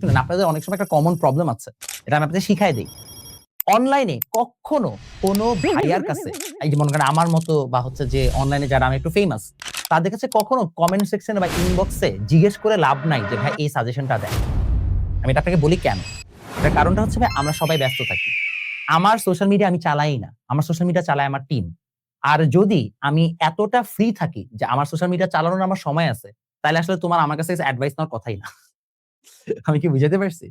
শুনেন, আপনাদের অনেক সময় একটা কমন প্রবলেম আছে। এটা আমি আপনাদের শিখায় দেই। অনলাইনে কখনো কোনো ভাইয়ার কাছে, এই যে মনে করেন আমার মতো বা হচ্ছে যে অনলাইনে যারা আমি একটু ফেমাস, তাদের কাছে কখনো কমেন্ট সেকশনে বা ইনবক্সে জিজ্ঞেস করে লাভ নাই যে ভাই এই সাজেশনটা দেন। আমি এটা আপনাকে বলি কেন? এটার কারণটা হচ্ছে ভাই আমরা সবাই ব্যস্ত থাকি। আমার সোশ্যাল মিডিয়া আমি চালাই না। আমার সোশ্যাল মিডিয়া চালায় আমার টিম। আর যদি আমি এতটা ফ্রি থাকি যে আমার সোশ্যাল মিডিয়া চালানোর আমার সময় আছে, তাইলে আসলে তোমার আমার কাছে অ্যাডভাইস নেওয়ার কথাই না। আমি কি বুঝাতে পারছি?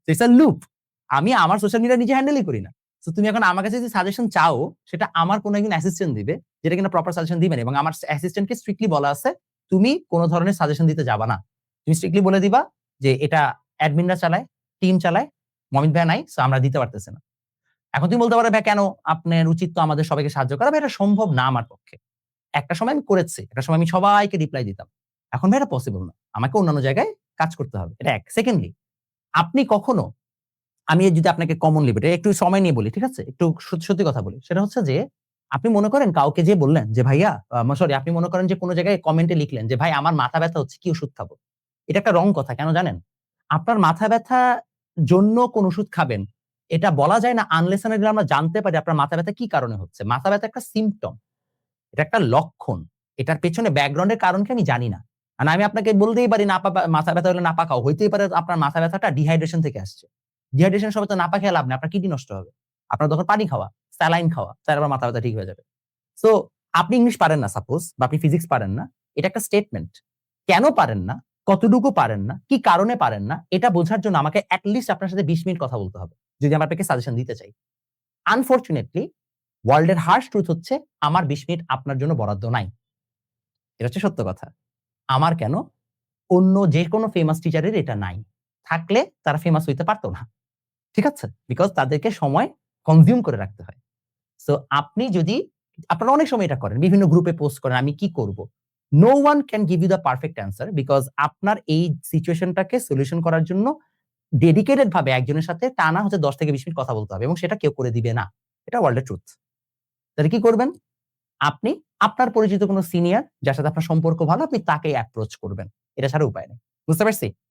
It's a loop. আমি আমার সোশ্যাল মিডিয়া নিজে হ্যান্ডেলই করি না। সো তুমি এখন আমার কাছে যে সাজেশন চাও, সেটা আমার কোন একজন অ্যাসিস্ট্যান্ট দিবে, যেটা কিনা প্রপার সাজেশন দিবে না এবং আমার অ্যাসিস্ট্যান্টকে স্ট্রিক্টলি বলা আছে, তুমি কোন ধরনের সাজেশন দিতে যাবা না। তুমি স্ট্রিক্টলি বলে দিবা যে এটা অ্যাডমিনরা চালায়, টিম চালায়, মমিত ভাইয়া নাই, সো আমরা দিতে পারতেছি না। এখন তুমি বলতে পারো, "ভাই কেন? আপনার উচিত তো আমাদের সবাইকে সাহায্য করা।" ভাই এটা সম্ভব না আমার পক্ষে। একটা সময় আমি করেছি। একটা সময় আমি সবাইকে রিপ্লাই দিতাম। এখন ভাই এটা পসিবল না। আমাকে অন্যান্য জায়গায় কাজ করতে হবে। এটা এক। সেকেন্ডলি, আপনি কখনো, আমি যদি আপনাকে কমনলি বলি, একটু সময় নিয়ে বলি, ঠিক আছে? একটু সত্যি কথা বলি। সেটা হচ্ছে যে, আপনি মনে করেন কাউকে যেয়ে বললেন যে, "ভাইয়া" সরি, আপনি মনে করেন যে কোন জায়গায় কমেন্টে লিখলেন যে, "ভাই আমার মাথা ব্যাথা হচ্ছে, কি ওষুধ খাবো?" এটা একটা রং কথা। কেন জানেন? আপনার মাথা ব্যাথা জন্য কোন ওষুধ খাবেন, এটা বলা যায় না আনলেস এন্ড আনটিল আমরা জানতে পারি আপনার মাথা ব্যাথা কি কারণে হচ্ছে। মাথা ব্যাথা একটা সিম্পটম। এটা একটা লক্ষণ। এটার পেছনে ব্যাকগ্রাউন্ড এর কারণ কি আমি জানি না। আর আমি আপনাকে বলতেই পারি মাথা ব্যাথা হলে নাপা খাও। হইতেই পারে আপনার মাথা ব্যাথাটা ডিহাইড্রেশন থেকে আসছে। ডিহাইড্রেশন সময় তো নাপা খেয়ে লাভ নেই। আপনার কিডনি নষ্ট হবে। আপনার তখন পানি খাওয়া, স্যালাইন খাওয়া, তাহলে আবার মাথা ব্যাথা ঠিক হয়ে যাবে। সো আপনি ইংলিশ পারেন না সাপোজ, বা আপনি ফিজিক্স পারেন না। এটা একটা স্টেটমেন্ট। কেন পারেন না? কতটুকু পারেন না? কি কারণে পারেন না? এটা বোঝার জন্য আমাকে এট লিস্ট আপনার সাথে ২০ মিনিট কথা বলতে হবে। যদি আমি আপনাকে সাজেশন দিতে চাই। আনফরচুনেটলি ওয়ার্লড এর হার্শ ট্রুথ হচ্ছে আমার ২০ মিনিট আপনার জন্য বরাদ্দ নাই। এটা হচ্ছে সত্য কথা। আমার কেন? অন্য যেকোনো ফেমাস টিচারের এটা নাই। থাকলে তারা ফেমাস হইতে পারত না। ঠিক আছে? বিকজ তাদেরকে সময় কনজিউম করে রাখতে হয়। সো আপনি যদি, আপনারা অনেক সময় এটা করেন। বিভিন্ন গ্রুপে পোস্ট করেন, "আমি কি করব?" No one can give you the perfect answer because আপনার এই সিচুয়েশনটাকে সলিউশন করার জন্য ডেডিকেটেড ভাবে একজনের সাথে টানা হচ্ছে ১০ থেকে ২০ মিনিট কথা বলতে হবে এবং সেটা কেউ করে দিবে না। এটা ওয়ার্লড এর ট্রুথ। তাহলে কি করবেন? আপনি আপনার পরিচিত কোন সিনিয়র যার সাথে আপনার সম্পর্ক ভালো, আপনি তাকেই অ্যাপ্রোচ করবেন। এটা ছাড়া উপায় নেই। বুঝতে পারছি?